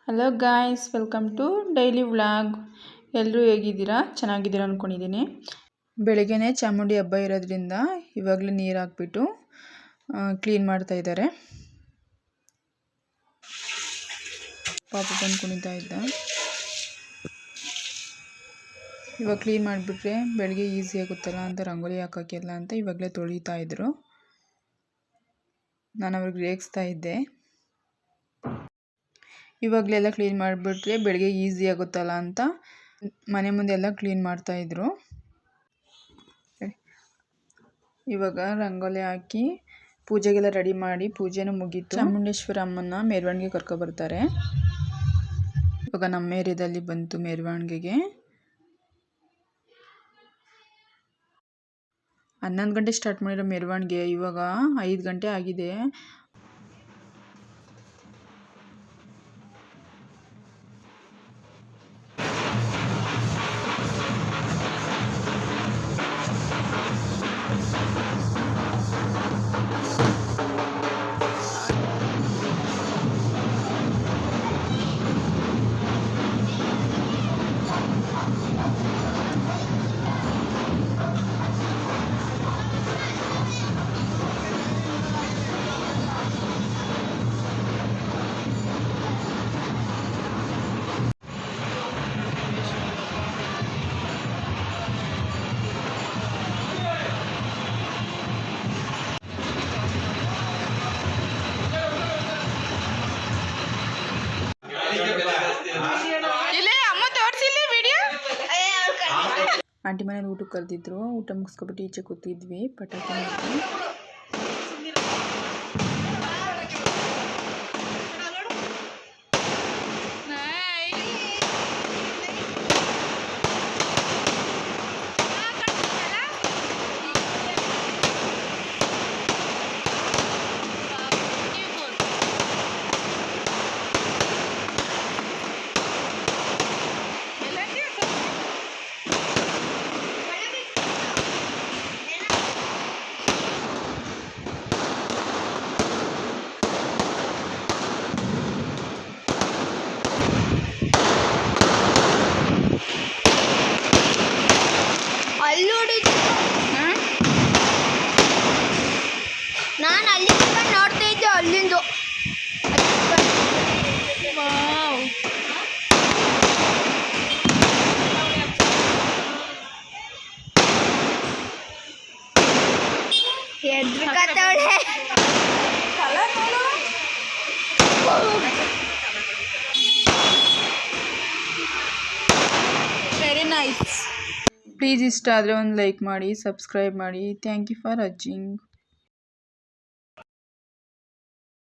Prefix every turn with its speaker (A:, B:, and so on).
A: Hello guys, welcome to daily vlog. ಎಲ್ಲರೂ ಹೇಗಿದ್ದೀರಾ? ಚೆನ್ನಾಗಿದ್ದೀರಾ ಅಂದ್ಕೊಂಡಿದ್ದೀನಿ. ಬೆಳಗ್ಗೆನೇ ಚಾಮುಂಡಿ ಹಬ್ಬ ಇರೋದ್ರಿಂದ ಇವಾಗಲೇ ನೀರು ಹಾಕ್ಬಿಟ್ಟು ಕ್ಲೀನ್ ಮಾಡ್ತಾ ಇದ್ದಾರೆ. ಪಾಪ ಬಂದು ಕುಣಿತಾ ಇದ್ದ. ಇವಾಗ ಕ್ಲೀನ್ ಮಾಡಿಬಿಟ್ರೆ ಬೆಳಗ್ಗೆ ಈಸಿ ಆಗುತ್ತಲ್ಲ ಅಂತ ರಂಗೋಲಿ ಹಾಕೋಕ್ಕೆಲ್ಲ ಅಂತ ಇವಾಗಲೇ ತೊಳಿತಾ ಇದ್ರು. ನಾನು ಅವ್ರಿಗೆ ರೇಗಿಸ್ತಾ ಇದ್ದೆ. ಇವಾಗಲೆಲ್ಲ ಕ್ಲೀನ್ ಮಾಡಿಬಿಟ್ರೆ ಬೆಳಗ್ಗೆ ಈಸಿ ಆಗುತ್ತಲ್ಲ ಅಂತ ಮನೆ ಮುಂದೆ ಎಲ್ಲ ಕ್ಲೀನ್ ಮಾಡ್ತಾಯಿದ್ರು. ಇವಾಗ ರಂಗೋಲಿ ಹಾಕಿ ಪೂಜೆಗೆಲ್ಲ ರೆಡಿ ಮಾಡಿ ಪೂಜೆನೂ ಮುಗೀತು. ಚಾಮುಂಡೇಶ್ವರಿ ಅಮ್ಮನ ಮೆರವಣಿಗೆ ಕರ್ಕೊಬರ್ತಾರೆ. ಇವಾಗ ನಮ್ಮ ಏರಿಯಾದಲ್ಲಿ ಬಂತು ಮೆರವಣಿಗೆಗೆ. 11 ಗಂಟೆ ಸ್ಟಾರ್ಟ್ ಮಾಡಿರೋ ಮೆರವಣಿಗೆ ಇವಾಗ 5 ಗಂಟೆ ಆಗಿದೆ. ಆಂಟಿ ಮನೇಲಿ ಊಟಕ್ಕೆ ಕರೆದಿದ್ರು. ಊಟ ಮುಗಿಸ್ಕೊಬಿಟ್ಟು ಈಚೆ ಕೂತಿದ್ವಿ. ಪಟಾಕಿ ಮಾಡಿ
B: ನಾನು ಅಲ್ಲಿ ನೋಡ್ತಾ ಇದ್ದೆ ಅಲ್ಲಿಂದ.
A: Very nice. ಪ್ಲೀಸ್ ಇಷ್ಟ ಆದರೆ ಒಂದು ಲೈಕ್ ಮಾಡಿ, ಸಬ್ಸ್ಕ್ರೈಬ್ ಮಾಡಿ. Thank you for watching.